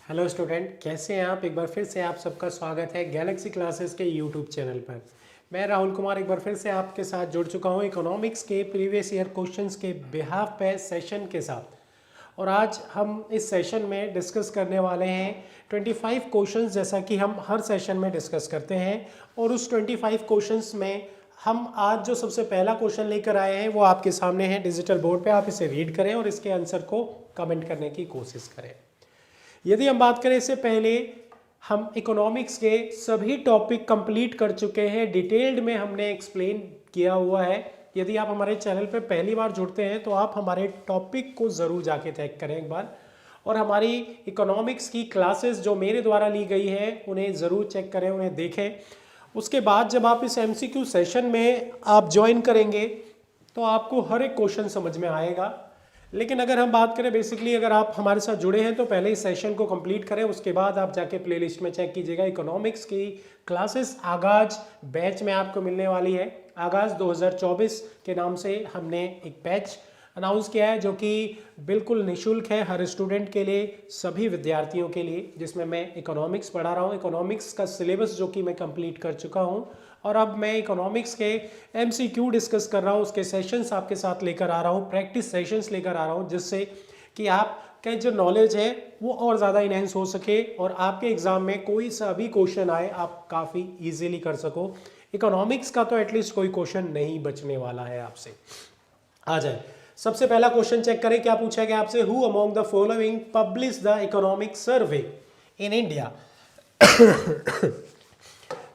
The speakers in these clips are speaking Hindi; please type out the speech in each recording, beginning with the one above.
हेलो स्टूडेंट, कैसे हैं आप। एक बार फिर से आप सबका स्वागत है गैलेक्सी क्लासेस के यूट्यूब चैनल पर। मैं राहुल कुमार एक बार फिर से आपके साथ जुड़ चुका हूं इकोनॉमिक्स के प्रीवियस ईयर क्वेश्चंस के बिहाफ पे सेशन के साथ। और आज हम इस सेशन में डिस्कस करने वाले हैं 25 क्वेश्चंस, जैसा कि हम हर सेशन में डिस्कस करते हैं। और उस 25 क्वेश्चंस में हम आज जो सबसे पहला क्वेश्चन लेकर आए हैं वो आपके सामने है डिजिटल बोर्ड पे। आप इसे रीड करें और इसके आंसर को कमेंट करने की कोशिश करें। यदि हम बात करें, इससे पहले हम इकोनॉमिक्स के सभी टॉपिक कंप्लीट कर चुके हैं, डिटेल्ड में हमने एक्सप्लेन किया हुआ है। यदि आप हमारे चैनल पर पहली बार जुड़ते हैं तो आप हमारे टॉपिक को ज़रूर जाके चेक करें एक बार, और हमारी इकोनॉमिक्स की क्लासेस जो मेरे द्वारा ली गई है उन्हें ज़रूर चेक करें, उन्हें देखें। उसके बाद जब आप इस MCQ सेशन में आप ज्वाइन करेंगे तो आपको हर एक क्वेश्चन समझ में आएगा। लेकिन अगर हम बात करें बेसिकली, अगर आप हमारे साथ जुड़े हैं तो पहले इस सेशन को कंप्लीट करें, उसके बाद आप जाके प्लेलिस्ट में चेक कीजिएगा। इकोनॉमिक्स की क्लासेस आगाज बैच में आपको मिलने वाली है। आगाज 2024 के नाम से हमने एक बैच अनाउंस किया है जो कि बिल्कुल निःशुल्क है हर स्टूडेंट के लिए, सभी विद्यार्थियों के लिए, जिसमें मैं इकोनॉमिक्स पढ़ा रहा हूँ। इकोनॉमिक्स का सिलेबस जो कि मैं कंप्लीट कर चुका हूँ और अब मैं इकोनॉमिक्स के MCQ डिस्कस कर रहा हूँ, उसके सेशंस आपके साथ लेकर आ रहा हूँ, प्रैक्टिस सेशंस लेकर आ रहा हूँ, जिससे कि आपका जो नॉलेज है वो और ज़्यादा इनहेंस हो सके और आपके एग्ज़ाम में कोई सा भी क्वेश्चन आए आप काफ़ी ईजिली कर सको। इकोनॉमिक्स का तो एटलीस्ट कोई क्वेश्चन नहीं बचने वाला है आपसे। आ जाए, सबसे पहला क्वेश्चन चेक करें क्या पूछा गया आपसे। Who among the following publish the economic survey in India.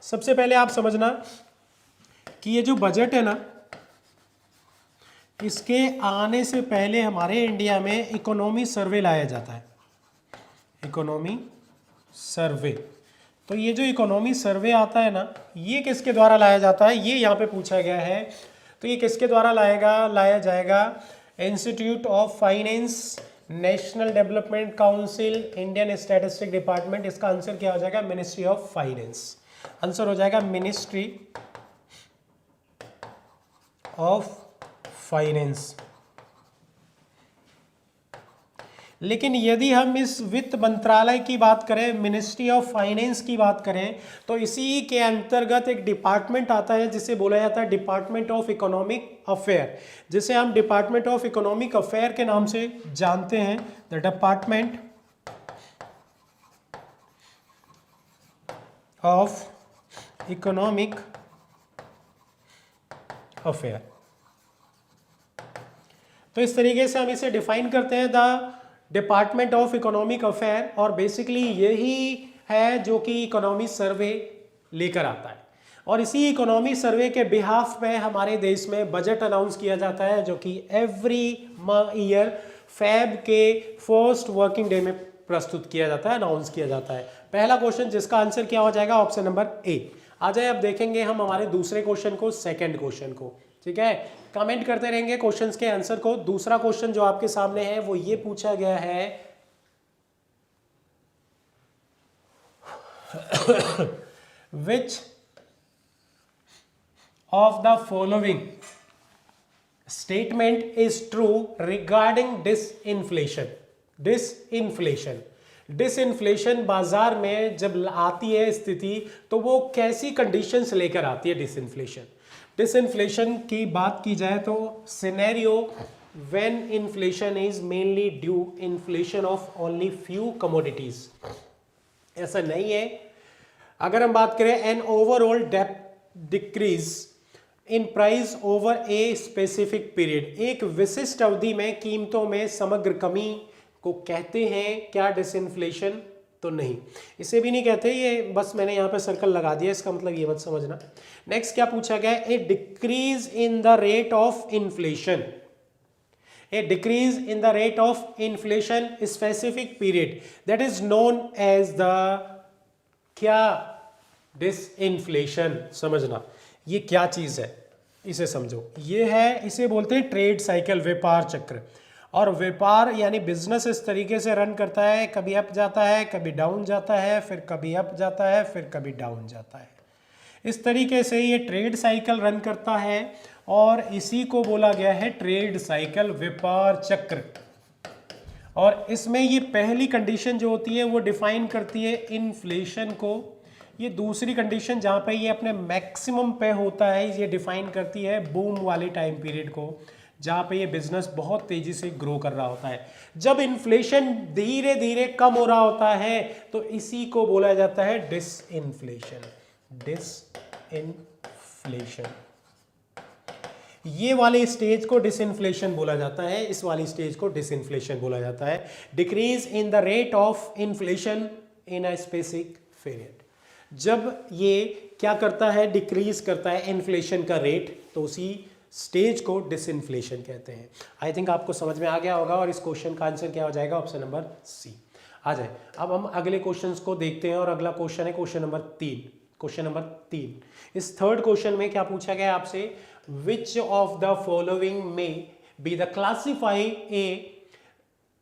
सबसे पहले आप समझना कि ये जो बजट है ना, इसके आने से पहले हमारे इंडिया में इकोनॉमी सर्वे लाया जाता है। इकोनॉमी सर्वे, तो ये जो इकोनॉमी सर्वे आता है ना, ये किसके द्वारा लाया जाता है, ये यहाँ पे पूछा गया है। तो ये किसके द्वारा लाया जाएगा। Institute of finance, national development council, Indian statistic department. इसका आंसर क्या हो जाएगा, मिनिस्ट्री ऑफ फाइनेंस। आंसर हो जाएगा मिनिस्ट्री ऑफ फाइनेंस। लेकिन यदि हम इस वित्त मंत्रालय की बात करें, मिनिस्ट्री ऑफ फाइनेंस की बात करें, तो इसी के अंतर्गत एक डिपार्टमेंट आता है जिसे बोला जाता है डिपार्टमेंट ऑफ इकोनॉमिक अफेयर, जिसे हम डिपार्टमेंट ऑफ इकोनॉमिक अफेयर के नाम से जानते हैं। The department of economic affair. तो इस तरीके से हम इसे डिफाइन करते हैं, the department of economic affair. और बेसिकली यही है जो कि इकोनॉमी सर्वे लेकर आता है, और इसी इकोनॉमी सर्वे के बिहाफ पे हमारे देश में बजट अनाउंस किया जाता है, जो कि एवरी ईयर फेब के फर्स्ट वर्किंग डे में प्रस्तुत किया जाता है, अनाउंस किया जाता है। पहला क्वेश्चन जिसका आंसर क्या हो जाएगा, ऑप्शन नंबर ए। आ जाए, अब देखेंगे हम हमारे दूसरे क्वेश्चन को, सेकेंड क्वेश्चन को। ठीक है, कमेंट करते रहेंगे क्वेश्चंस के आंसर को। दूसरा क्वेश्चन जो आपके सामने है वो ये पूछा गया है, which of the following statement is true regarding disinflation. Disinflation, disinflation बाजार में जब आती है स्थिति तो वो कैसी कंडीशंस लेकर आती है डिसइंफ्लेशन। डिसइंफ्लेशन की बात की जाए तो scenario when inflation is mainly due inflation of only few commodities. ऐसा नहीं है। अगर हम बात करें an overall decrease in price over a specific period, एक विशिष्ट अवधि में कीमतों में समग्र कमी को कहते हैं क्या डिसइंफ्लेशन, तो नहीं, इसे भी नहीं कहते। ये बस मैंने यहाँ पे सर्कल लगा दिया, इसका मतलब ये मत समझना। नेक्स्ट क्या पूछा गया, a decrease in the rate of inflation. A decrease in the rate of inflation specific period that is known as the क्या, डिसइंफ्लेशन। समझना ये क्या चीज है, इसे समझो। ये है, इसे बोलते हैं ट्रेड साइकिल, व्यापार चक्र। और व्यापार यानी बिजनेस इस तरीके से रन करता है, कभी अप जाता है, कभी डाउन जाता है, फिर कभी अप जाता है, फिर कभी डाउन जाता है। इस तरीके से ये ट्रेड साइकिल रन करता है और इसी को बोला गया है ट्रेड साइकिल, व्यापार चक्र। और इसमें ये पहली कंडीशन जो होती है वो डिफाइन करती है इन्फ्लेशन को, ये दूसरी कंडीशन जहाँ पे ये अपने मैक्सिमम पे होता है ये डिफाइन करती है बूम वाले टाइम पीरियड को, जहाँ पे ये बिजनेस बहुत तेजी से ग्रो कर रहा होता है। जब इन्फ्लेशन धीरे धीरे कम हो रहा होता है तो इसी को बोला जाता है डिसइन्फ्लेशन। डिसइन्फ्लेशन, ये वाले स्टेज को डिसइन्फ्लेशन बोला जाता है, इस वाली स्टेज को डिसइन्फ्लेशन बोला जाता है। Decrease in the rate of inflation in a specific period, जब ये क्या करता है, डिक्रीज करता है इन्फ्लेशन का रेट, तो उसी स्टेज को डिसइन्फ्लेशन कहते हैं। आई थिंक आपको समझ में आ गया होगा और इस क्वेश्चन का आंसर क्या हो जाएगा, ऑप्शन नंबर सी। आ जाए अब हम अगले क्वेश्चंस को देखते हैं और अगला क्वेश्चन है क्वेश्चन नंबर 3। क्वेश्चन नंबर 3, इस थर्ड क्वेश्चन में क्या पूछा गया आपसे, which of the following may be the classify a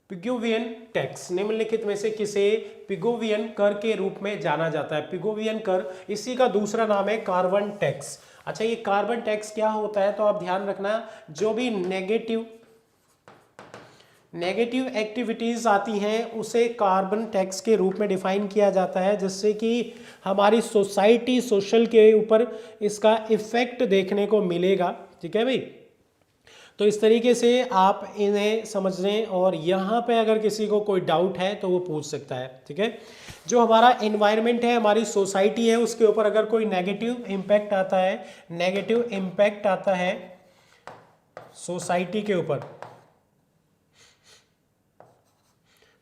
Pigovian tax, निम्नलिखित में से किसे पिगोवियन कर के रूप में जाना जाता है। पिगोवियन कर, इसी का दूसरा नाम है कार्बन टैक्स। अच्छा, ये कार्बन टैक्स क्या होता है, तो आप ध्यान रखना, जो भी नेगेटिव एक्टिविटीज आती हैं उसे कार्बन टैक्स के रूप में डिफाइन किया जाता है, जिससे कि हमारी सोसाइटी, सोशल के ऊपर इसका इफेक्ट देखने को मिलेगा। ठीक है भाई, तो इस तरीके से आप इन्हें समझ लें और यहाँ पे अगर किसी को कोई डाउट है तो वो पूछ सकता है। ठीक है, जो हमारा एनवायरनमेंट है, हमारी सोसाइटी है, उसके ऊपर अगर कोई नेगेटिव इम्पैक्ट आता है, नेगेटिव इम्पैक्ट आता है सोसाइटी के ऊपर,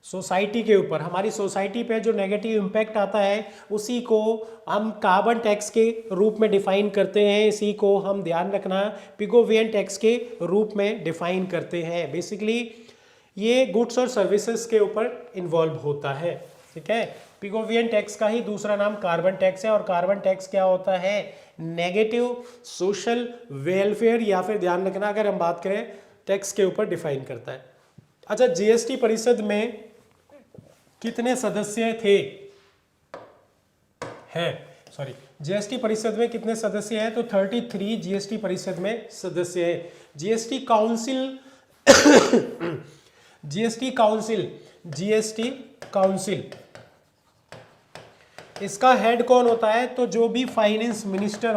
सोसाइटी के ऊपर, हमारी सोसाइटी पे जो नेगेटिव इम्पैक्ट आता है उसी को हम कार्बन टैक्स के रूप में डिफाइन करते हैं। इसी को हम ध्यान रखना पिगोवियन टैक्स के रूप में डिफाइन करते हैं। बेसिकली ये गुड्स और सर्विसेज के ऊपर इन्वॉल्व होता है। ठीक है, पिगोवियन टैक्स का ही दूसरा नाम कार्बन टैक्स है और कार्बन टैक्स क्या होता है, नेगेटिव सोशल वेलफेयर, या फिर ध्यान रखना अगर हम बात करें टैक्स के ऊपर डिफाइन करता है। अच्छा, जीएसटी परिषद में कितने सदस्य थे, जीएसटी परिषद में कितने सदस्य हैं, तो 33 जीएसटी परिषद में सदस्य है। जीएसटी काउंसिल इसका हेड कौन होता है, तो जो भी फाइनेंस मिनिस्टर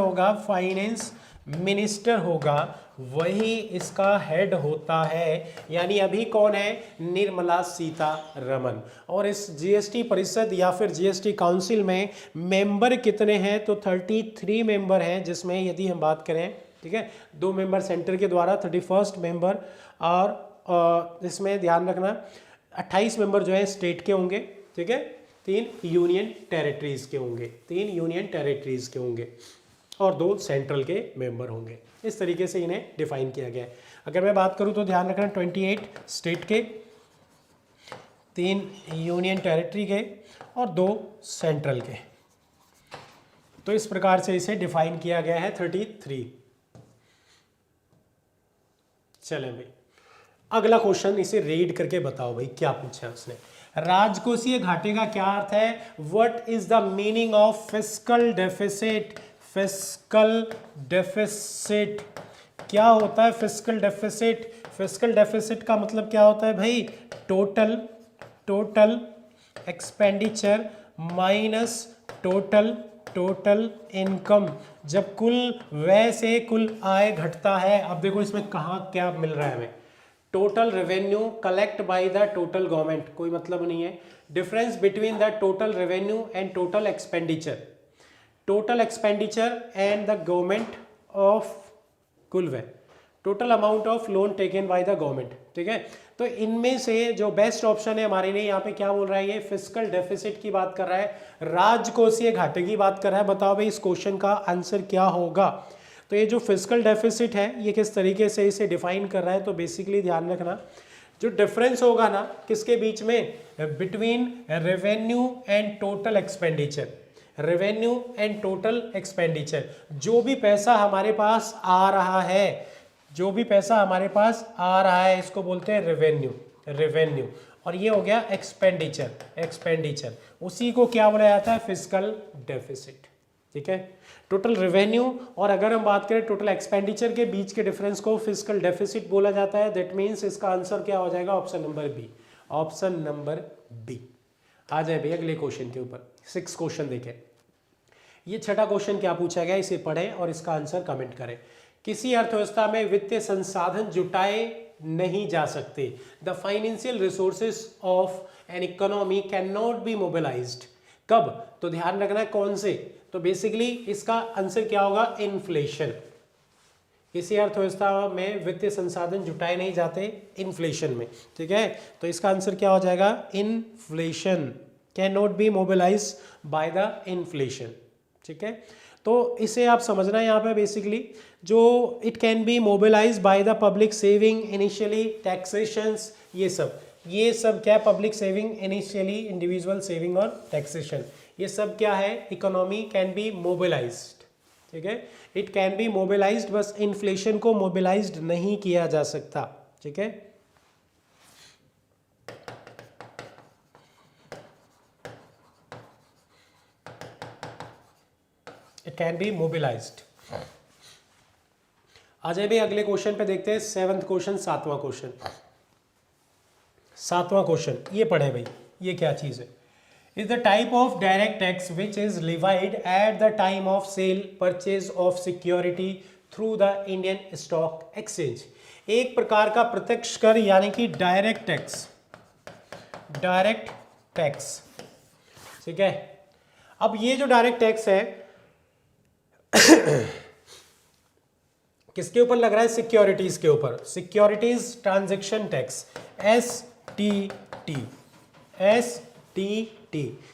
होगा वही इसका हेड होता है। यानी अभी कौन है, निर्मला सीतारमण। और इस जीएसटी परिषद या फिर जीएसटी काउंसिल में मेंबर कितने हैं, तो 33 मेंबर हैं, जिसमें यदि हम बात करें, ठीक है, 2 मेंबर सेंटर के द्वारा, 31 मेंबर, और इसमें ध्यान रखना 28 मेंबर जो है स्टेट के होंगे। ठीक है, 3 यूनियन टेरिटरीज के होंगे और 2 सेंट्रल के मेंबर होंगे। इस तरीके से इन्हें डिफाइन किया गया है। अगर मैं बात करूं तो ध्यान रखना 28 स्टेट के, 3 यूनियन टेरिटरी के और 2 सेंट्रल के। तो इस प्रकार से इसे डिफाइन किया गया है 33। चलें भाई, अगला क्वेश्चन, इसे रीड करके बताओ भाई क्या पूछा है उसने। राजकोषीय घाटे का क्या अर्थ है, what is the meaning of fiscal deficit. क्या होता है फिस्कल डेफिसिट का मतलब क्या होता है भाई, total expenditure minus total income, जब कुल व्यय से कुल आय घटता है। अब देखो इसमें कहाँ क्या मिल रहा है हमें, total revenue collect by the total government, कोई मतलब नहीं है। Difference between the total revenue and total expenditure and the government of कुल व्यय, total amount of loan taken by the government. ठीक है, तो इनमें से जो बेस्ट ऑप्शन है हमारे लिए, यहाँ पे क्या बोल रहा है, ये फिस्कल डेफिसिट की बात कर रहा है, राजकोषीय घाटे की बात कर रहा है। बताओ भाई इस क्वेश्चन का आंसर क्या होगा। तो ये जो फिस्कल डेफिसिट है ये किस तरीके से इसे डिफाइन कर रहा है, तो बेसिकली ध्यान रखना जो डिफरेंस होगा ना किसके बीच में, between revenue and total expenditure, जो भी पैसा हमारे पास आ रहा है, इसको बोलते हैं रेवेन्यू, और ये हो गया एक्सपेंडिचर, उसी को क्या बोला जाता है, फिस्कल डेफिसिट। ठीक है, टोटल रेवेन्यू और अगर हम बात करें टोटल एक्सपेंडिचर के बीच के डिफरेंस को फिस्कल डेफिसिट बोला जाता है। दैट मीन्स इसका आंसर क्या हो जाएगा, option number B. Option number B. आ जाए भाई अगले क्वेश्चन के ऊपर। 6 क्वेश्चन देखें। ये छठा क्वेश्चन क्या पूछा गया, इसे पढ़ें और इसका आंसर कमेंट करें। किसी अर्थव्यवस्था में वित्तीय संसाधन जुटाए नहीं जा सकते। The financial resources of an economy can not B mobilised. कब? तो ध्यान रखना कौन से, तो बेसिकली इसका आंसर क्या होगा, इन्फ्लेशन। किसी अर्थव्यवस्था में वित्तीय संसाधन जुटाए नहीं जाते इन्फ्लेशन में, ठीक है। तो इसका आंसर क्या हो जाएगा, inflation can not be mobilise by the inflation, ठीक है। तो इसे आप समझना यहाँ पे बेसिकली जो it can be mobilise by the public saving initially, taxations, ये सब क्या है, public saving initially, individual saving और टैक्सेशन, ये सब क्या है, इकोनॉमी कैन बी मोबिलाइज्ड, ठीक है। इट कैन बी मोबिलाइज्ड, बस इन्फ्लेशन को मोबिलाइज्ड नहीं किया जा सकता, ठीक है। It can be mobilised. आ जाए भाई अगले क्वेश्चन पे देखते हैं। 7th क्वेश्चन, 7वां क्वेश्चन। 7वां क्वेश्चन ये पढ़े भाई, ये क्या चीज है, is the type of direct tax which is levied at the time of sale purchase of security through the Indian Stock Exchange। एक प्रकार का प्रत्यक्ष कर यानी कि डायरेक्ट टैक्स, ठीक है। अब ये जो डायरेक्ट टैक्स है किसके ऊपर लग रहा है, सिक्योरिटीज के ऊपर, securities transaction tax, STT,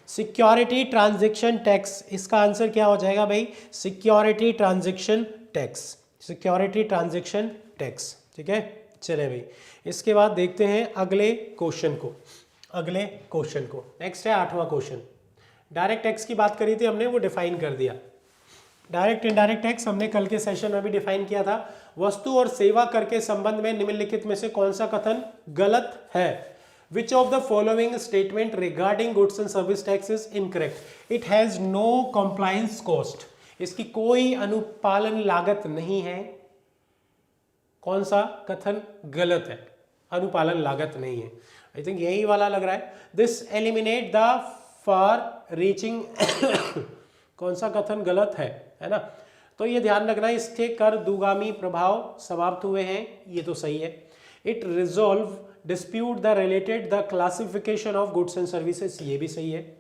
security transaction tax. इसका आंसर क्या हो जाएगा भाई, सिक्योरिटी ट्रांजैक्शन टैक्स, ठीक है। चले भाई इसके बाद देखते हैं अगले क्वेश्चन को। नेक्स्ट है 8वां क्वेश्चन। डायरेक्ट टैक्स की बात करी थी हमने, वो डिफाइन कर दिया। डायरेक्ट इनडायरेक्ट टैक्स हमने कल के सेशन में भी डिफाइन किया था। वस्तु और सेवा कर के संबंध में निम्नलिखित में से कौन सा कथन गलत है? Which of the following statement regarding goods and service tax is incorrect? It has no compliance cost. इसकी कोई अनुपालन लागत नहीं है। कौन सा कथन गलत है? अनुपालन लागत नहीं है। आई थिंक यही वाला लग रहा है। This eliminate the far reaching कौन सा कथन गलत है ना? तो ये ध्यान रखना, इसके कर दुगामी प्रभाव समाप्त हुए हैं, ये तो सही है। It resolve dispute the related the classification of goods and services, ये भी सही है।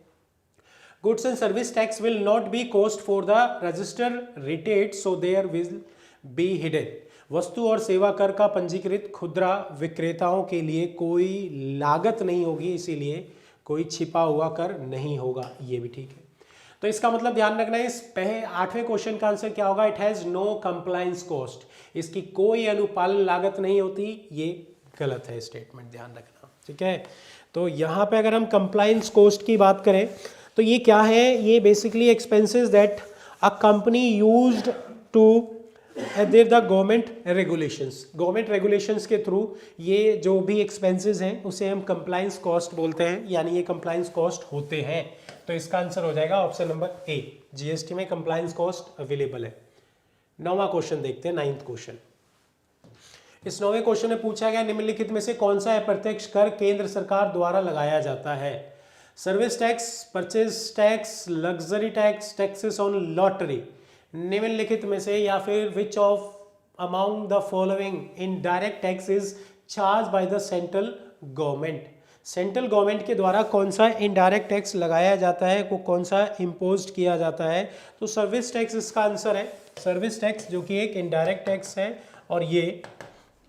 Goods and service tax will not be cost for the register retained, so there will be hidden। वस्तु और सेवा कर का पंजीकृत खुदरा विक्रेताओं के लिए कोई लागत नहीं होगी, इसीलिए कोई छिपा हुआ कर नहीं होगा, ये भी ठीक है। तो इसका मतलब ध्यान रखना है, इस 8वें क्वेश्चन का आंसर क्या होगा, it has no compliance cost, इसकी कोई अनुपालन लागत नहीं होती, ये गलत है स्टेटमेंट, ध्यान रखना, ठीक है। तो यहाँ पे अगर हम कंप्लायंस कॉस्ट की बात करें तो ये क्या है, ये basically expenses that a company used to adhere the government regulations के थ्रू ये जो भी एक्सपेंसेस हैं उसे हम कंप्लायंस कॉस्ट बोलते हैं, यानी ये कंप्लायंस कॉस्ट होते हैं। तो इसका आंसर हो जाएगा ऑप्शन नंबर ए, जीएसटी में कंप्लायंस कॉस्ट अवेलेबल है। 9वां क्वेश्चन देखते हैं, 9th क्वेश्चन। इस 9वें क्वेश्चन में पूछा गया निम्नलिखित में से कौन सा अप्रत्यक्ष कर केंद्र सरकार द्वारा लगाया जाता है? Service tax, purchase tax, luxury tax, taxes on lottery. निम्नलिखित में से या फिर which of among the following indirect tax is charge by the central government. Central government के द्वारा कौन सा इनडायरेक्ट टैक्स लगाया जाता है, वो कौन सा इम्पोज किया जाता है? तो सर्विस टैक्स इसका आंसर है। सर्विस टैक्स जो कि एक इनडायरेक्ट टैक्स है, और ये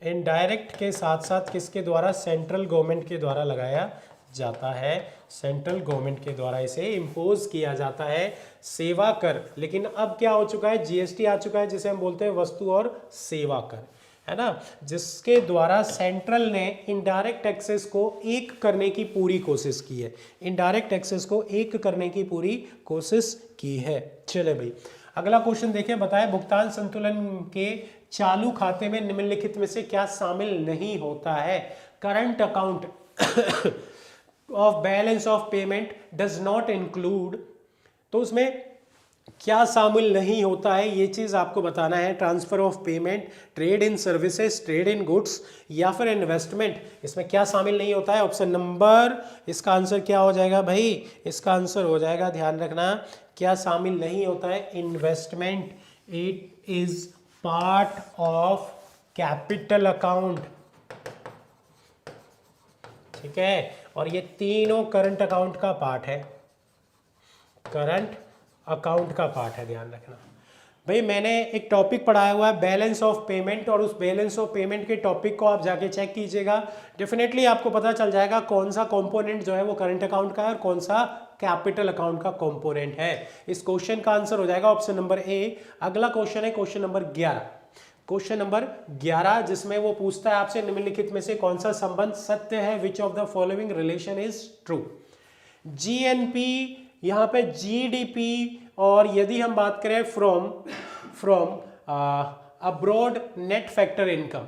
इनडायरेक्ट के साथ साथ किसके द्वारा, सेंट्रल गवर्नमेंट के द्वारा लगाया जाता है। सेंट्रल गवर्नमेंट के द्वारा इसे इम्पोज किया जाता है सेवा कर। लेकिन अब क्या हो चुका है, जीएसटी आ चुका है, जिसे हम बोलते हैं वस्तु और सेवा कर, है ना, जिसके द्वारा सेंट्रल ने इनडायरेक्ट टैक्सेस को एक करने की पूरी कोशिश की है। इनडायरेक्ट टैक्सेस को एक करने की पूरी कोशिश की है। चले भाई अगला क्वेश्चन देखिए, बताए भुगतान संतुलन के चालू खाते में निम्नलिखित में से क्या शामिल नहीं होता है? Current account of balance of payment does not include. तो उसमें क्या शामिल नहीं होता है, ये चीज़ आपको बताना है। Transfer of payment, trade in services, trade in goods या फिर इन्वेस्टमेंट, इसमें क्या शामिल नहीं होता है? ऑप्शन नंबर, इसका आंसर क्या हो जाएगा भाई? इसका आंसर हो जाएगा, ध्यान रखना, क्या शामिल नहीं होता है? Investment. It is part of capital account, ठीक है। और ये तीनों करंट अकाउंट का पार्ट है, करंट अकाउंट का पार्ट है, ध्यान रखना भाई। मैंने एक टॉपिक पढ़ाया हुआ है बैलेंस ऑफ पेमेंट, और उस बैलेंस ऑफ पेमेंट के टॉपिक को आप जाके चेक कीजिएगा, डेफिनेटली आपको पता चल जाएगा कौन सा कंपोनेंट जो है वो करंट अकाउंट का है और कौन सा कैपिटल अकाउंट का कंपोनेंट है। इस क्वेश्चन का आंसर हो जाएगा ऑप्शन नंबर ए। अगला क्वेश्चन है क्वेश्चन नंबर 11। क्वेश्चन नंबर 11 जिसमें वो पूछता है आपसे निम्नलिखित में से कौन सा संबंध सत्य है, which of the following relation is true. GNP, यहाँ पे जीडीपी, और यदि हम बात करें from abroad net factor income,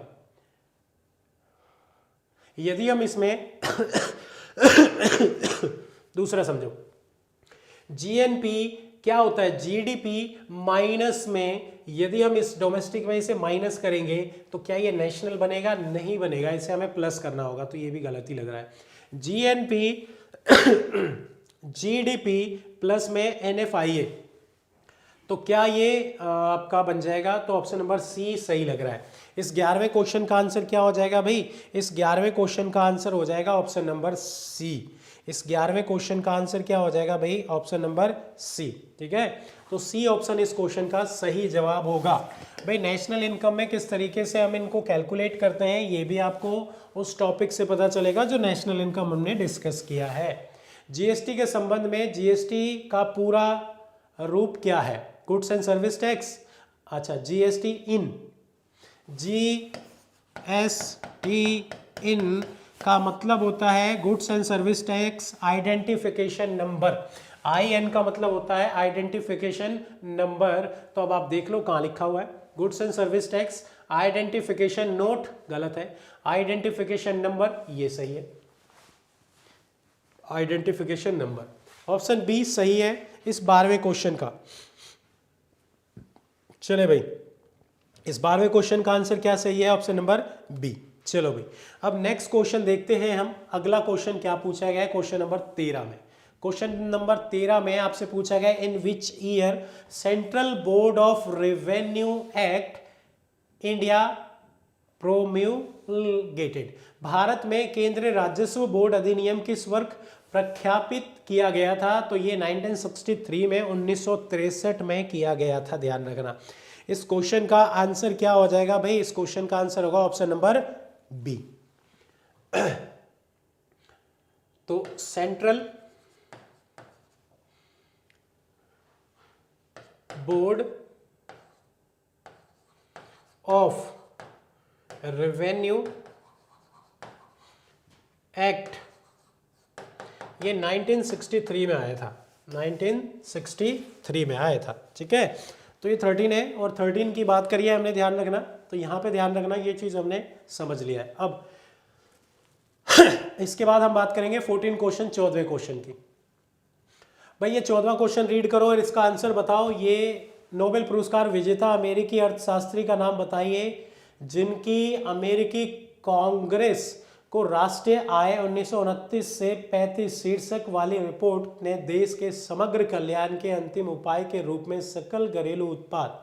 यदि हम इसमें दूसरा समझो, जीएनपी क्या होता है? जीडीपी माइनस में, यदि हम इस डोमेस्टिक में इसे माइनस करेंगे तो क्या ये नेशनल बनेगा? नहीं बनेगा, इसे हमें प्लस करना होगा, तो ये भी गलती लग रहा है। जीएनपी जीडीपी प्लस में एनएफआईए, तो क्या ये आपका बन जाएगा? तो ऑप्शन नंबर सी सही लग रहा है। इस 11वें क्वेश्चन का आंसर क्या हो जाएगा भाई? इस 11वें क्वेश्चन का आंसर हो जाएगा ऑप्शन नंबर सी। इस 11वें क्वेश्चन का आंसर क्या हो जाएगा भाई? ऑप्शन नंबर सी, ठीक है। तो सी ऑप्शन इस क्वेश्चन का सही जवाब होगा। भाई नेशनल इनकम में किस तरीके से हम इनको कैलकुलेट करते हैं ये भी आपको उस टॉपिक से पता चलेगा जो नेशनल इनकम हमने डिस्कस किया है। जीएसटी के संबंध में, जीएसटी का पूरा रूप क्या है? Goods and service tax. अच्छा, जीएसटी इन, जीएसटी इन का मतलब होता है goods and service tax identification number. IN का मतलब होता है आइडेंटिफिकेशन नंबर। तो अब आप देख लो कहाँ लिखा हुआ है, goods and service tax identification note, गलत है, आइडेंटिफिकेशन नंबर ये सही है, आइडेंटिफिकेशन नंबर। ऑप्शन बी सही है इस 12वें क्वेश्चन का। चले भाई, इस 12वें क्वेश्चन का आंसर क्या सही है? Option number B. चलो भाई, अब नेक्स्ट क्वेश्चन देखते हैं हम। अगला क्वेश्चन क्या पूछा गया है? क्वेश्चन नंबर 13 में, क्वेश्चन नंबर 13 में आपसे पूछा गया in which year central board of revenue act India promulgated, Bharat में केंद्रीय राजस्व बोर्ड अधिनियम किस वर्ष प्रख्यापित किया गया था? तो ये 1963 में, 1963 में किया गया था, ध्यान रखना। इस क्वेश्चन का आंसर क्या हो जाएगा भाई? इस क्वेश्चन का आंसर होगा ऑप्शन नंबर बी। तो central board of revenue act ये 1963 में आया था, 1963 में आया था, ठीक है। तो ये 13 है और 13 की बात करिए हमने, ध्यान रखना, तो यहाँ पे ध्यान रखना, ये चीज़ हमने समझ लिया है। अब इसके बाद हम बात करेंगे 14 क्वेश्चन, 14वें क्वेश्चन की। भाई ये 14वां क्वेश्चन रीड करो और इसका आंसर बताओ। ये नोबेल पुरस्कार विजेता अमेरिकी अर्थशास्त्री का नाम बताइए जिनकी अमेरिकी कांग्रेस को राष्ट्रीय आय 1929 से 35 शीर्षक वाली रिपोर्ट ने देश के समग्र कल्याण के अंतिम उपाय के रूप में सकल घरेलू उत्पाद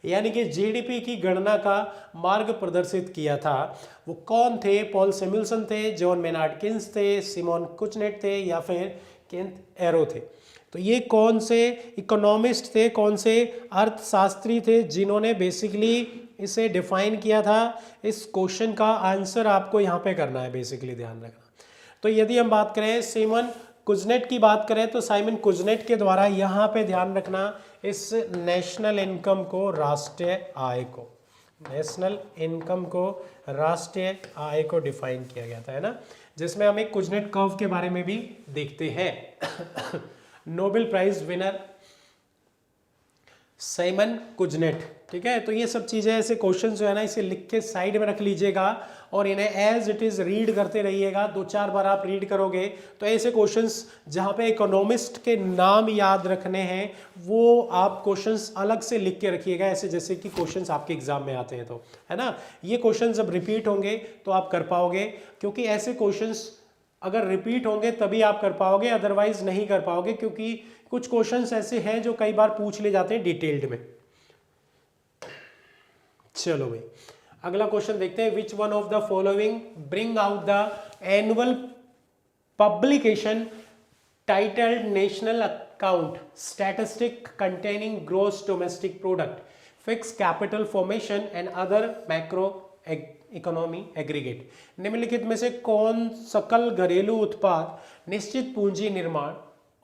यानी कि जीडीपी की गणना का मार्ग प्रदर्शित किया था। वो कौन थे? पॉल सैमुअल्सन थे, जॉन मेनार्ड किन्स थे, सिमोन कुचनेट थे या फिर केंथ एरो थे। तो ये कौन से इकोनॉमिस्ट थे, कौन से अर्थशास्त्री थे जिन्होंने बेसिकली इसे डिफाइन किया था? इस क्वेश्चन का आंसर आपको यहाँ पे करना है, बेसिकली ध्यान रखना। तो यदि हम बात करें सिमोन कुजनेट की बात करें तो साइमन कुजनेट के द्वारा यहाँ पे ध्यान रखना इस नेशनल इनकम को, राष्ट्रीय आय को, नेशनल इनकम को, राष्ट्रीय आय को डिफाइन किया गया था, है ना, जिसमें हम एक कुजनेट कर्व के बारे में भी देखते हैं। Nobel prize winner Simon Kuznets. ठीक है, तो ये सब चीज़ें ऐसे क्वेश्चन जो है ना इसे लिख के साइड में रख लीजिएगा और इन्हें एज इट इज़ रीड करते रहिएगा। 2-4 बार आप रीड करोगे तो ऐसे क्वेश्चंस जहाँ पे इकोनॉमिस्ट के नाम याद रखने हैं वो आप क्वेश्चंस अलग से लिख के रखिएगा, ऐसे जैसे कि क्वेश्चंस आपके एग्जाम में आते हैं, तो है ना। ये क्वेश्चन जब रिपीट होंगे तो आप कर पाओगे, क्योंकि ऐसे क्वेश्चंस अगर रिपीट होंगे तभी आप कर पाओगे, अदरवाइज नहीं कर पाओगे, क्योंकि कुछ क्वेश्चंस ऐसे हैं जो कई बार पूछ ले जाते हैं डिटेल्ड में। चलो भाई अगला क्वेश्चन देखते हैं। Which one of the following bring out the annual publication titled national account statistic containing gross domestic product, fix capital formation and other macro economy aggregate. निम्नलिखित में से कौन सकल घरेलू उत्पाद, निश्चित पूंजी निर्माण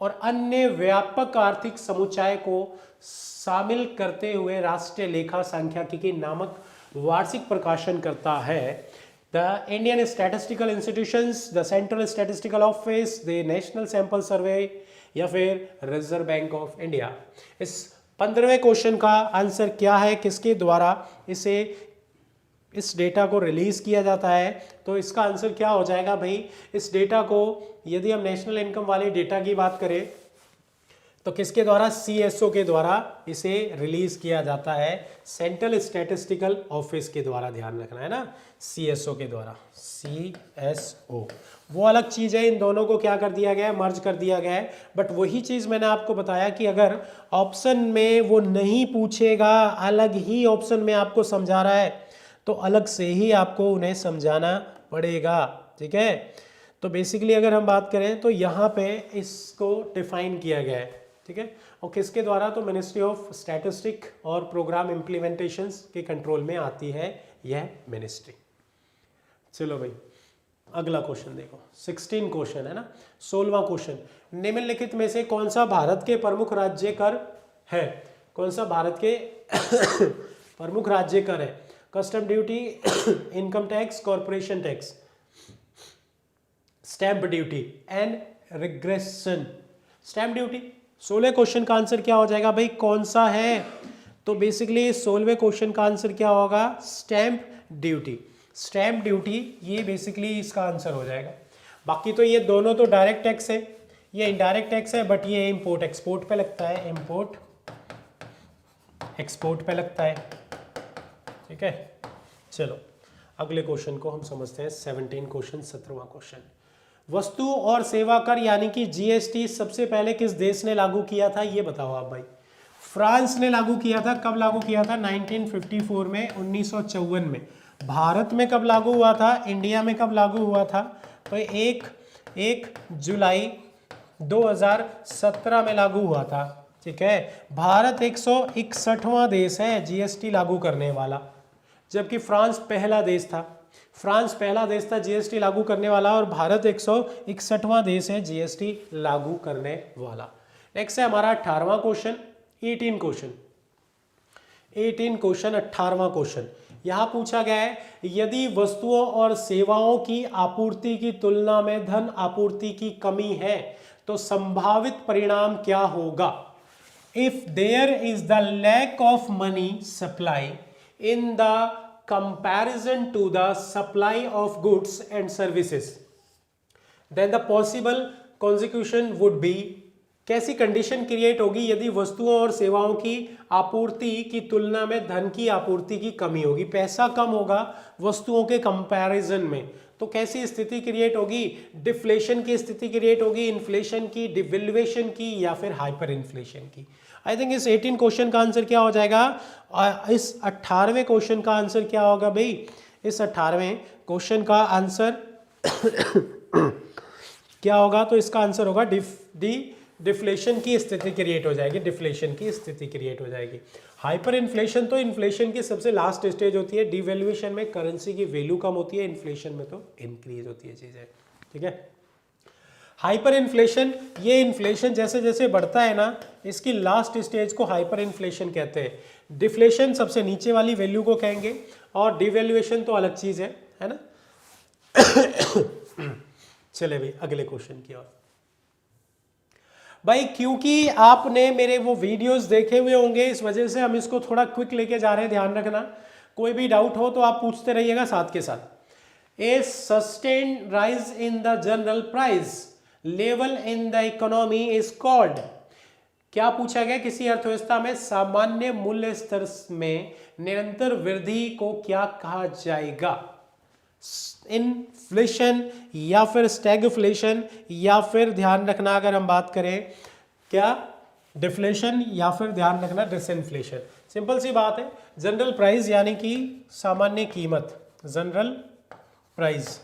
और अन्य व्यापक आर्थिक समुच्चय को शामिल करते हुए राष्ट्रीय लेखा सांख्यिकी नामक वार्षिक प्रकाशन करता है? The Indian statistical institutions, the central statistical office, the national sample survey या फिर रिजर्व बैंक ऑफ इंडिया। इस 15वें क्वेश्चन का आंसर क्या है, किसके द्वारा इस डेटा को रिलीज किया जाता है? तो इसका आंसर क्या हो जाएगा भाई, इस डेटा को यदि हम नेशनल इनकम वाले डेटा की बात करें तो किसके द्वारा? CSO के द्वारा इसे रिलीज किया जाता है, सेंट्रल स्टैटिस्टिकल ऑफिस के द्वारा, ध्यान रखना है ना, CSO के द्वारा। CSO वो अलग चीज़ है, इन दोनों को क्या कर दिया गया है, मर्ज कर दिया गया है। बट वही चीज़ मैंने आपको बताया कि अगर ऑप्शन में वो नहीं पूछेगा, अलग ही ऑप्शन में आपको समझा रहा है तो अलग से ही आपको उन्हें समझाना पड़ेगा। ठीक है, तो बेसिकली अगर हम बात करें तो यहाँ पे इसको डिफाइन किया गया है। ठीक है, और किसके द्वारा? तो मिनिस्ट्री ऑफ स्टैटिस्टिक और प्रोग्राम इम्प्लीमेंटेशंस के कंट्रोल में आती है यह मिनिस्ट्री। चलो भाई अगला क्वेश्चन देखो, 16 क्वेश्चन है ना। 16वां क्वेश्चन, निम्नलिखित में से कौन सा भारत के प्रमुख राज्य कर है? कौन सा भारत के प्रमुख राज्य कर है? Custom duty, income tax, corporation tax, stamp duty and regression. Stamp duty 16वें क्वेश्चन का आंसर क्या हो जाएगा भाई, कौन सा है? तो बेसिकली 16वें क्वेश्चन का आंसर क्या होगा? Stamp duty. स्टैंप ड्यूटी ये बेसिकली इसका आंसर हो जाएगा। बाकी तो ये दोनों तो डायरेक्ट टैक्स है, ये इनडायरेक्ट टैक्स है, बट ये इंपोर्ट एक्सपोर्ट पे लगता है, इंपोर्ट एक्सपोर्ट पे लगता है। ठीक है, चलो अगले क्वेश्चन को हम समझते हैं। 17 क्वेश्चन, 17वां क्वेश्चन, वस्तु और सेवा कर यानी कि GST सबसे पहले किस देश ने लागू किया था? ये बताओ आप भाई। फ्रांस ने लागू किया था। कब लागू किया था? 1954 में, 1954 में। भारत में कब लागू हुआ था? इंडिया में कब लागू हुआ था? तो 1 जुलाई 2017 में लागू हुआ था। ठीक है, भारत 161वां देश है GST लागू करने वाला, जबकि फ्रांस पहला देश था। फ्रांस पहला देश था GST लागू करने वाला और भारत 161वां देश है GST लागू करने वाला। नेक्स्ट है हमारा 18वां क्वेश्चन, 18 क्वेश्चन, 18वां क्वेश्चन। यहां पूछा गया है, यदि वस्तुओं और सेवाओं की आपूर्ति की तुलना में धन आपूर्ति की कमी है तो संभावित परिणाम क्या होगा? If there is the lack of money supply in the comparison to the supply of goods and services, then the possible consequence would be, कैसी कंडीशन क्रिएट होगी यदि वस्तुओं और सेवाओं की आपूर्ति की तुलना में धन की आपूर्ति की कमी होगी? पैसा कम होगा वस्तुओं के कंपैरिजन में, तो कैसी स्थिति क्रिएट होगी? डिफ्लेशन की स्थिति क्रिएट होगी, इन्फ्लेशन की, डिवैल्यूएशन की, या फिर हाइपर इन्फ्लेशन की। आई थिंक इस 18 क्वेश्चन का आंसर क्या हो जाएगा? इस 18वें क्वेश्चन का आंसर क्या होगा भाई? इस 18वें क्वेश्चन का आंसर क्या होगा? तो इसका आंसर होगा डिफ्लेशन की स्थिति क्रिएट हो जाएगी, डिफ्लेशन की स्थिति क्रिएट हो जाएगी। हाइपर इन्फ्लेशन तो इन्फ्लेशन की सबसे लास्ट स्टेज होती है, डिवैल्यूएशन में करेंसी की वैल्यू कम होती है, इन्फ्लेशन में तो इंक्रीज होती है चीजें। ठीक है, हाइपर इन्फ्लेशन, ये इन्फ्लेशन जैसे जैसे बढ़ता है ना, इसकी लास्ट स्टेज को हाइपर इन्फ्लेशन कहते हैं। डिफ्लेशन सबसे नीचे वाली वैल्यू को कहेंगे और डिवैल्यूएशन तो अलग चीज है ना। चले भाई अगले क्वेश्चन की ओर। भाई क्योंकि आपने मेरे वो वीडियोस देखे हुए होंगे, इस वजह से हम इसको थोड़ा क्विक लेके जा रहे हैं, ध्यान रखना। कोई भी डाउट हो तो आप पूछते रहिएगा साथ के साथ। A sustain rise in the general price level in the economy is called. क्या पूछा गया, किसी अर्थव्यवस्था में सामान्य मूल्य स्तर में निरंतर वृद्धि को क्या कहा जाएगा? इन्फ्लेशन या फिर स्टैगफ्लेशन, या फिर ध्यान रखना अगर हम बात करें क्या डिफ्लेशन, या फिर ध्यान रखना डिसइन्फ्लेशन। सिंपल सी बात है, जनरल प्राइस यानी कि सामान्य कीमत, जनरल प्राइस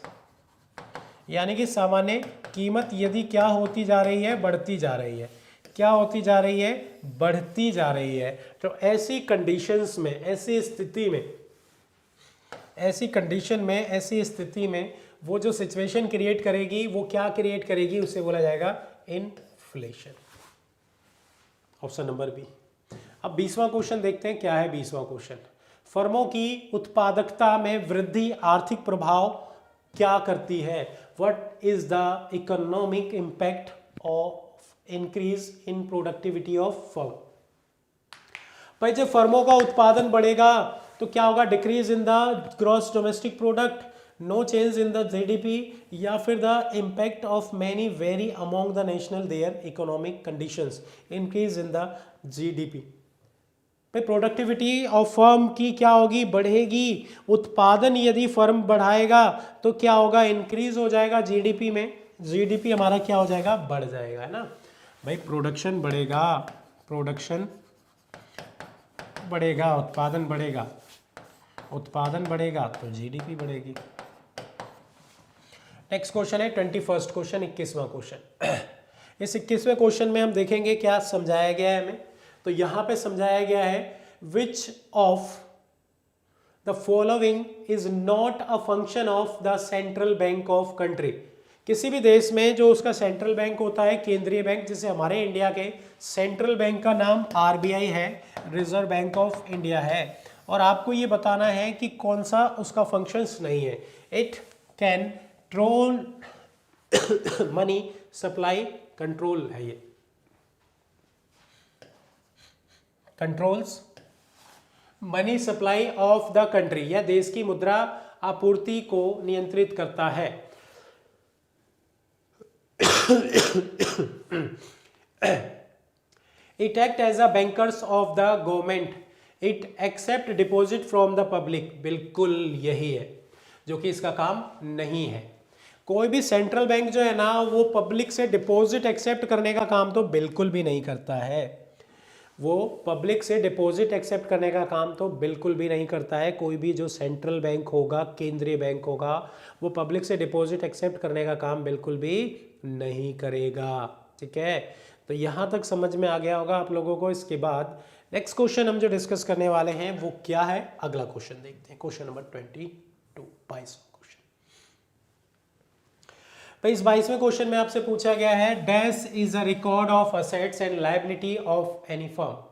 यानी कि सामान्य कीमत यदि क्या होती जा रही है, बढ़ती जा रही है। क्या होती जा रही है? बढ़ती जा रही है। तो ऐसी कंडीशंस में, ऐसी स्थिति में, ऐसी कंडीशन में, ऐसी स्थिति में वो जो सिचुएशन क्रिएट करेगी, वो क्या क्रिएट करेगी, उसे बोला जाएगा इन्फ्लेशन। Option number B. अब 20वां क्वेश्चन देखते हैं, क्या है 20वां क्वेश्चन। फर्मों की उत्पादकता में वृद्धि आर्थिक प्रभाव क्या करती है? What is the economic impact of increase in productivity of firm. भाई जब फर्मों का उत्पादन बढ़ेगा तो क्या होगा? Decrease in the gross domestic product, no change in the GDP, या फिर the impact of many very among the national their economic conditions, increase in the GDP. भाई प्रोडक्टिविटी ऑफ फर्म की क्या होगी? बढ़ेगी। उत्पादन यदि फर्म बढ़ाएगा तो क्या होगा? इंक्रीज हो जाएगा जीडीपी में। जीडीपी हमारा क्या हो जाएगा? बढ़ जाएगा, है ना भाई। प्रोडक्शन बढ़ेगा, प्रोडक्शन बढ़ेगा, उत्पादन बढ़ेगा, उत्पादन बढ़ेगा तो जीडीपी बढ़ेगी। नेक्स्ट क्वेश्चन है 21st क्वेश्चन, 21वां क्वेश्चन। इस 21वें क्वेश्चन में हम देखेंगे क्या समझाया गया है हमें। तो यहां पे समझाया गया है which of the following is not a function of the central bank of country. किसी भी देश में जो उसका सेंट्रल बैंक होता है, केंद्रीय बैंक, जैसे हमारे इंडिया के सेंट्रल बैंक का नाम आरबीआई है, रिजर्व बैंक ऑफ इंडिया है, और आपको ये बताना है कि कौन सा उसका फंक्शंस नहीं है। It can control money supply, control है ये, controls money supply of the country, या देश की मुद्रा आपूर्ति को नियंत्रित करता है। It act as a bankers of the government. It accept deposit from the public. बिल्कुल यही है जो कि इसका काम नहीं है। कोई भी सेंट्रल बैंक जो है ना, वो पब्लिक से डिपॉजिट एक्सेप्ट करने का काम तो बिल्कुल भी नहीं करता है। वो पब्लिक से डिपॉजिट एक्सेप्ट करने का काम तो बिल्कुल भी नहीं करता है। कोई भी जो सेंट्रल बैंक होगा, केंद्रीय बैंक होगा, वो पब्लिक से डिपॉजिट एक्सेप्ट करने का काम बिल्कुल भी नहीं करेगा। ठीक है, तो यहाँ तक समझ में आ गया होगा आप लोगों को। इसके बाद नेक्स्ट क्वेश्चन हम जो डिस्कस करने वाले हैं वो क्या है, अगला क्वेश्चन देखते हैं। क्वेश्चन नंबर 22, 22वां क्वेश्चन। भाई इस 22वें क्वेश्चन में आपसे पूछा गया है dash is a record of assets and liability of any firm.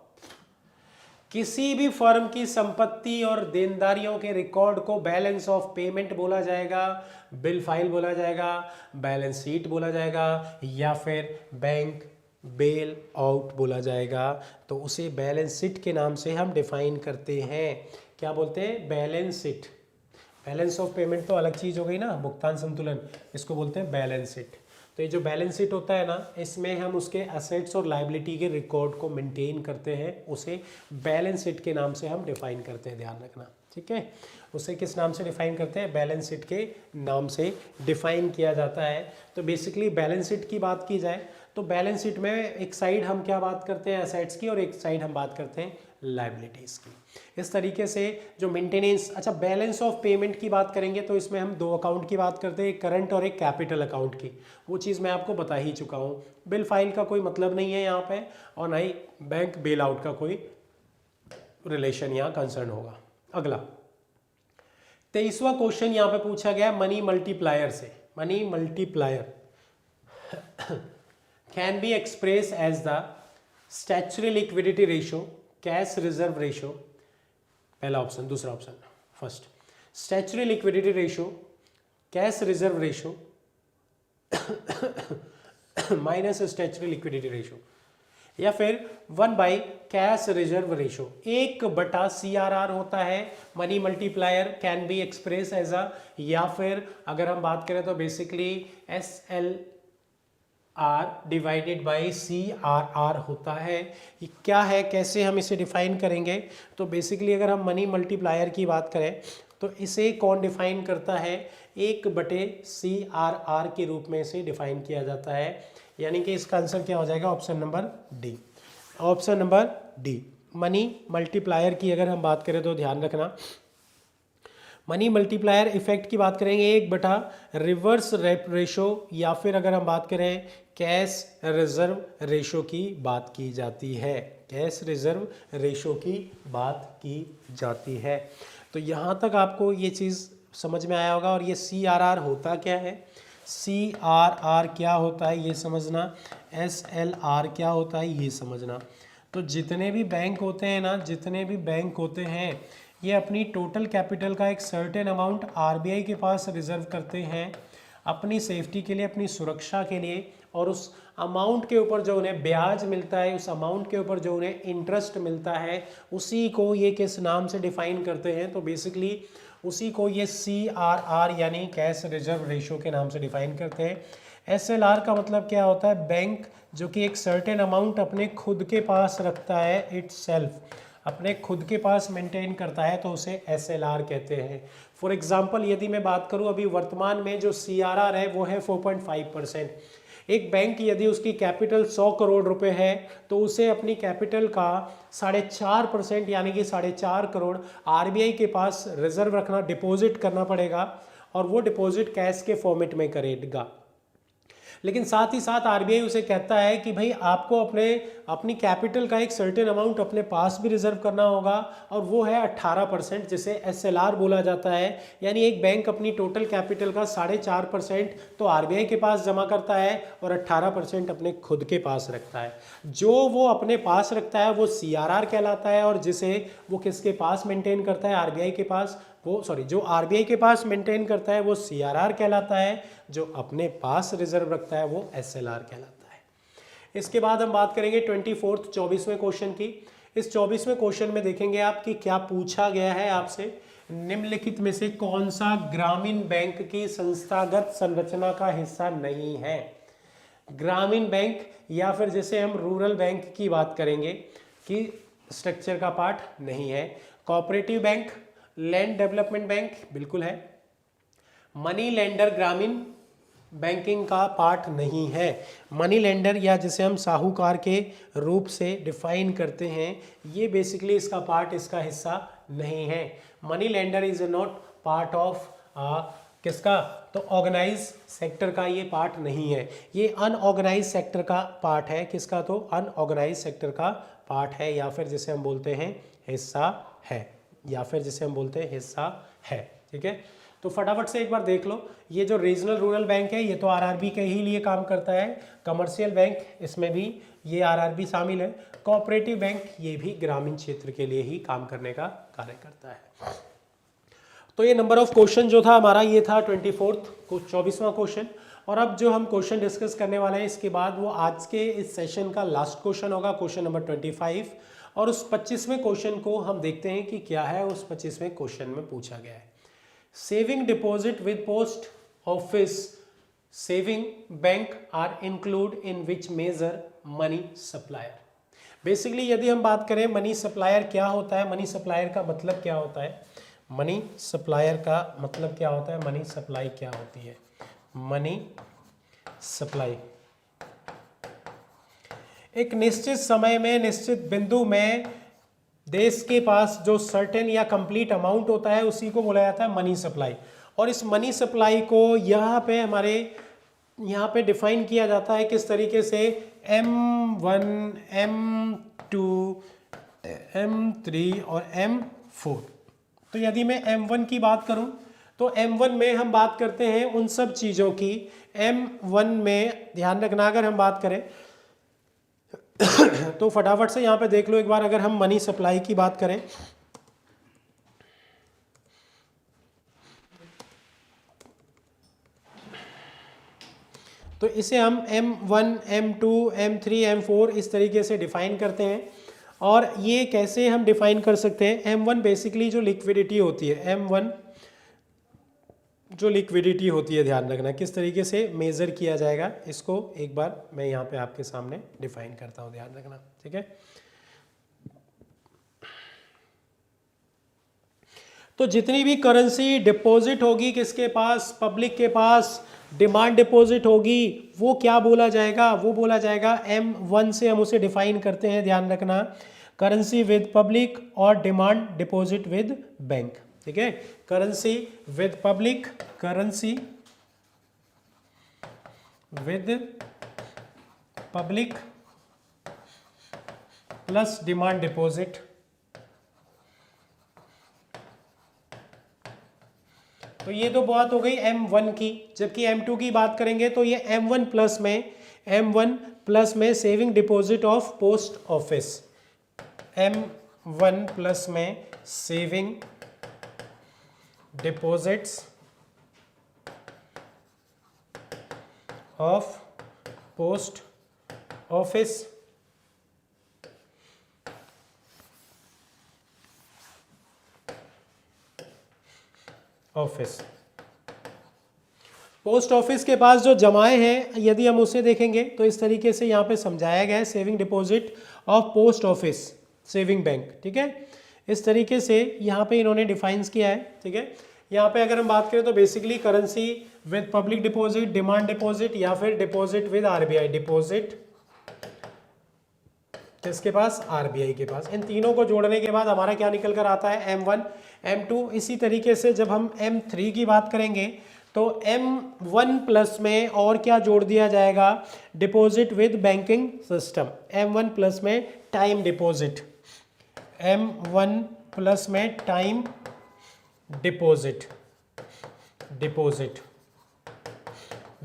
किसी भी फर्म की संपत्ति और देनदारियों के रिकॉर्ड को बैलेंस ऑफ पेमेंट बोला जाएगा, बिल फाइल बोला जाएगा, बैलेंस शीट बोला जाएगा, या फिर बैंक बेल आउट बोला जाएगा। तो उसे बैलेंस शीट के नाम से हम डिफाइन करते हैं। क्या बोलते हैं? Balance sheet. Balance of payment तो अलग चीज़ हो गई ना, भुगतान संतुलन, इसको बोलते हैं बैलेंस शीट। तो ये जो बैलेंस शीट होता है ना, इसमें हम उसके एसेट्स और लायबिलिटी के रिकॉर्ड को मेंटेन करते हैं, उसे बैलेंस शीट के नाम से हम डिफाइन करते हैं, ध्यान रखना। ठीक है, उसे किस नाम से डिफाइन करते हैं? बैलेंस शीट के नाम से डिफाइन किया जाता है। तो बेसिकली बैलेंस शीट की बात की जाए तो बैलेंस शीट में एक साइड हम क्या बात करते हैं? एसेट्स की, और एक साइड हम बात करते हैं लायबिलिटीज़ की। इस तरीके से जो मेंटेनेंस, अच्छा बैलेंस ऑफ पेमेंट की बात करेंगे तो इसमें हम दो अकाउंट की बात करते हैं, एक करंट और एक कैपिटल अकाउंट की। वो चीज़ मैं आपको बता ही चुका हूँ। बिल फाइल का कोई मतलब नहीं है यहाँ पे, और ना ही बैंक बेल आउट का कोई रिलेशन यहाँ कंसर्न होगा। अगला 23वां क्वेश्चन यहाँ पे पूछा गया मनी मल्टीप्लायर से। Money multiplier can be express as the statutory liquidity ratio, cash reserve ratio, पहला ऑप्शन। दूसरा option, first statutory liquidity ratio, cash reserve ratio, minus statutory liquidity ratio, या फिर 1 कैश रिजर्व रेशो। 1/CRR होता है, money multiplier can be express as a, या फिर अगर हम बात करें तो basically SLR divided by CRR होता है। ये क्या है, कैसे हम इसे डिफाइन करेंगे? तो बेसिकली अगर हम मनी मल्टीप्लायर की बात करें तो इसे कौन डिफाइन करता है? 1/CRR के रूप में इसे डिफाइन किया जाता है। यानी कि इसका आंसर क्या हो जाएगा? Option number D. Option number D, money multiplier की अगर हम बात करें तो ध्यान रखना, मनी मल्टीप्लायर इफेक्ट की बात करेंगे 1/रिवर्स रेशो, या फिर अगर हम बात करें कैश रिजर्व रेशो की बात की जाती है। कैश रिजर्व रेशो की बात की जाती है। तो यहाँ तक आपको ये चीज़ समझ में आया होगा। और ये CRR होता क्या है, CRR क्या होता है ये समझना, SLR क्या होता है ये समझना। तो जितने भी बैंक होते हैं ना, जितने भी बैंक होते हैं, ये अपनी टोटल कैपिटल का एक सर्टेन अमाउंट RBI के पास रिजर्व करते हैं अपनी सेफ्टी के लिए, अपनी सुरक्षा के लिए। और उस अमाउंट के ऊपर जो उन्हें ब्याज मिलता है, उस अमाउंट के ऊपर जो उन्हें इंटरेस्ट मिलता है, उसी को ये किस नाम से डिफाइन करते हैं? तो बेसिकली उसी को ये CRR यानी कैश रिजर्व रेशो के नाम से डिफाइन करते हैं। SLR का मतलब क्या होता है? बैंक जो कि एक सर्टेन अमाउंट अपने खुद के पास रखता है, इटसेल्फ अपने खुद के पास मेंटेन करता है, तो उसे SLR कहते हैं। फॉर एग्जांपल यदि मैं बात करूं, अभी वर्तमान में जो CRR है वो है 4.5%। एक बैंक यदि उसकी कैपिटल 100 करोड़ रुपए है तो उसे अपनी कैपिटल का 4.5% यानी कि 4.5 करोड़ RBI के पास रिजर्व रखना, डिपॉजिट करना पड़ेगा, और वो डिपॉजिट कैश के फॉर्मेट में करेगा। लेकिन साथ ही साथ RBI उसे कहता है कि भाई आपको अपनी कैपिटल का एक सर्टेन अमाउंट अपने पास भी रिजर्व करना होगा, और वो है 18%, जिसे SLR बोला जाता है। यानी एक बैंक अपनी टोटल कैपिटल का 4.5% तो RBI के पास जमा करता है और 18% अपने खुद के पास रखता है। जो वो अपने पास रखता है वो CRR कहलाता है, और जिसे वो किसके पास मेंटेन करता है? RBI के पास, जो RBI के पास मेंटेन करता है वो CRR कहलाता है, जो अपने पास रिजर्व रखता है वो SLR कहलाता है। इसके बाद हम बात करेंगे 24वें क्वेश्चन की। इस 24वें क्वेश्चन में देखेंगे आप कि क्या पूछा गया है आपसे, निम्नलिखित में से कौन सा ग्रामीण बैंक की संस्थागत संरचना का हिस्सा नहीं है? ग्रामीण बैंक, या फिर जैसे हम रूरल बैंक की बात करेंगे कि स्ट्रक्चर का पार्ट नहीं है। Cooperative bank, land development bank बिल्कुल है। मनी लेंडर ग्रामीण बैंकिंग का पार्ट नहीं है। मनी लेंडर, या जिसे हम साहूकार के रूप से डिफाइन करते हैं, ये बेसिकली इसका पार्ट, इसका हिस्सा नहीं है। Money lender is not part of किसका? तो ऑर्गेनाइज सेक्टर का ये पार्ट नहीं है, ये अनऑर्गेनाइज सेक्टर का पार्ट है। किसका? तो अनऑर्गेनाइज सेक्टर का पार्ट है, या फिर जिसे हम बोलते हैं हिस्सा है, या फिर जिसे हम बोलते हैं हिस्सा है। ठीक है, तो फटाफट से एक बार देख लो, ये जो रीजनल रूरल बैंक है ये तो RRB के ही लिए काम करता है। कमर्शियल बैंक, इसमें भी ये RRB शामिल है। कोऑपरेटिव बैंक, ये भी ग्रामीण क्षेत्र के लिए ही काम करने का कार्य करता है। तो ये नंबर ऑफ क्वेश्चन जो था हमारा, ये था 24वां क्वेश्चन। और अब जो हम क्वेश्चन डिस्कस करने वाले हैं इसके बाद, वो आज के इस सेशन का लास्ट क्वेश्चन होगा, क्वेश्चन नंबर 25। और उस 25वें क्वेश्चन को हम देखते हैं कि क्या है उस 25वें क्वेश्चन में पूछा गया है। Saving deposit with post office saving bank are include in which major money supplier. Basically यदि हम बात करें मनी सप्लायर क्या होता है, मनी सप्लायर का मतलब क्या होता है, मनी सप्लायर का मतलब क्या होता है, मनी सप्लाई क्या होती है? मनी सप्लाई एक निश्चित समय में, निश्चित बिंदु में देश के पास जो सर्टेन या कंप्लीट अमाउंट होता है उसी को बोला जाता है मनी सप्लाई। और इस मनी सप्लाई को यहाँ पे डिफाइन किया जाता है किस तरीके से, M1, M2, M3 और M4। तो यदि मैं M1 की बात करूं तो M1 में हम बात करते हैं उन सब चीज़ों की। M1 में ध्यान रखना, अगर हम बात करें तो फटाफट से यहाँ पे देख लो एक बार, अगर हम मनी सप्लाई की बात करें तो इसे हम M1, M2, M3, M4 इस तरीके से डिफाइन करते हैं। और ये कैसे हम डिफाइन कर सकते हैं, M1 बेसिकली जो लिक्विडिटी होती है, M1 जो लिक्विडिटी होती है, ध्यान रखना किस तरीके से मेज़र किया जाएगा, इसको एक बार मैं यहाँ पे आपके सामने डिफाइन करता हूँ, ध्यान रखना, ठीक है। तो जितनी भी करेंसी डिपॉजिट होगी किसके पास, पब्लिक के पास, डिमांड डिपॉजिट होगी, वो क्या बोला जाएगा, वो बोला जाएगा M1 से हम उसे डिफाइन करते हैं, ध्यान रखना, करेंसी विद पब्लिक और डिमांड डिपॉजिट विद बैंक, ठीक है। Currency with public, currency with public plus demand deposit. तो ये तो बात हो गई M1 की। जबकि M2 की बात करेंगे तो ये M1 प्लस में saving deposit of post office, M1 plus में saving deposits of post office, post office के पास जो जमाएं हैं, यदि हम उसे देखेंगे तो इस तरीके से यहाँ पे समझाया गया है, saving deposit of post office saving bank, ठीक है। इस तरीके से यहाँ पे इन्होंने डिफाइंस किया है, ठीक है। यहाँ पे अगर हम बात करें तो basically currency with public deposit, demand deposit या फिर डिपॉजिट विद आरबीआई, डिपॉजिट किसके पास, आरबीआई के पास। इन तीनों को जोड़ने के बाद हमारा क्या निकल कर आता है, M1, M2। इसी तरीके से जब हम M3 की बात करेंगे तो M1 प्लस में और क्या जोड़ दिया जाएगा, deposit with banking system, M1 plus में टाइम डिपॉजिट, M1 प्लस में time deposit, deposit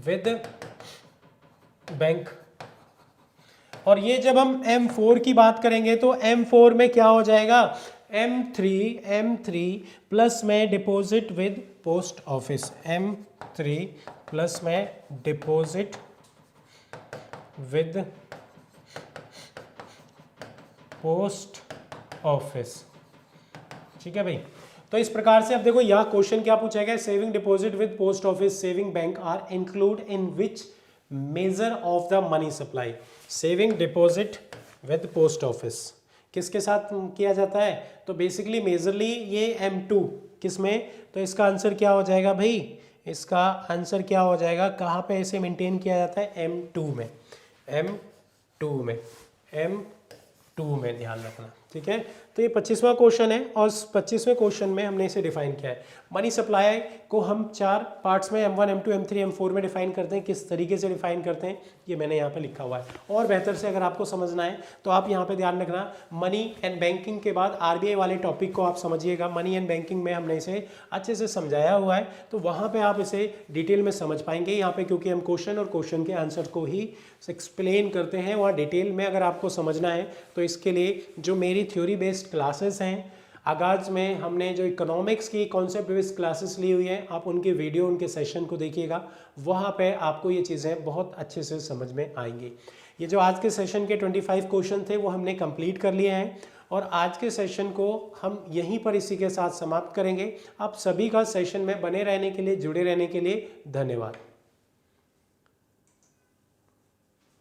with bank. और ये जब हम M4 की बात करेंगे तो M4 में क्या हो जाएगा, M3 प्लस में deposit with post office, M3 plus में डिपॉजिट विद पोस्ट ऑफिस, ठीक है भाई। तो इस प्रकार से अब देखो यहाँ क्वेश्चन क्या पूछा गया, saving deposit with post office saving bank are include in which major of the money supply. Saving deposit with post office किसके साथ किया जाता है, तो बेसिकली मेजरली ये M2 किसमें, तो इसका आंसर क्या हो जाएगा भाई, इसका आंसर क्या हो जाएगा, कहाँ पे इसे मेंटेन किया जाता है, M2 में, M2 में ध्यान रखना, ठीक है। तो ये 25वां क्वेश्चन है और 25वें क्वेश्चन में हमने इसे डिफाइन किया है। मनी सप्लाई को हम 4 पार्ट्स में M1, M2, M3, M4 में डिफाइन करते हैं। किस तरीके से डिफाइन करते हैं ये मैंने यहाँ पे लिखा हुआ है। और बेहतर से अगर आपको समझना है तो आप यहाँ पे ध्यान रखना, मनी एंड बैंकिंग के बाद आरबीआई वाले टॉपिक को आप समझिएगा। मनी एंड बैंकिंग में हमने इसे अच्छे से समझाया हुआ है, तो वहाँ पर आप इसे डिटेल में समझ पाएंगे। यहाँ पर क्योंकि हम क्वेश्चन और क्वेश्चन के आंसर को ही एक्सप्लेन करते हैं, वहाँ डिटेल में अगर आपको समझना है तो इसके लिए जो मेरी थ्योरी बेस्ड क्लासेस हैं, आगाज़ में हमने जो इकोनॉमिक्स की कॉन्सेप्ट बेस्ड क्लासेस ली हुई हैं, आप उनके वीडियो उनके सेशन को देखिएगा, वहाँ पे आपको ये चीज़ें बहुत अच्छे से समझ में आएंगी। ये जो आज के सेशन के 25 क्वेश्चन थे वो हमने कंप्लीट कर लिए हैं और आज के सेशन को हम यहीं पर इसी के साथ समाप्त करेंगे। आप सभी का सेशन में बने रहने के लिए, जुड़े रहने के लिए धन्यवाद।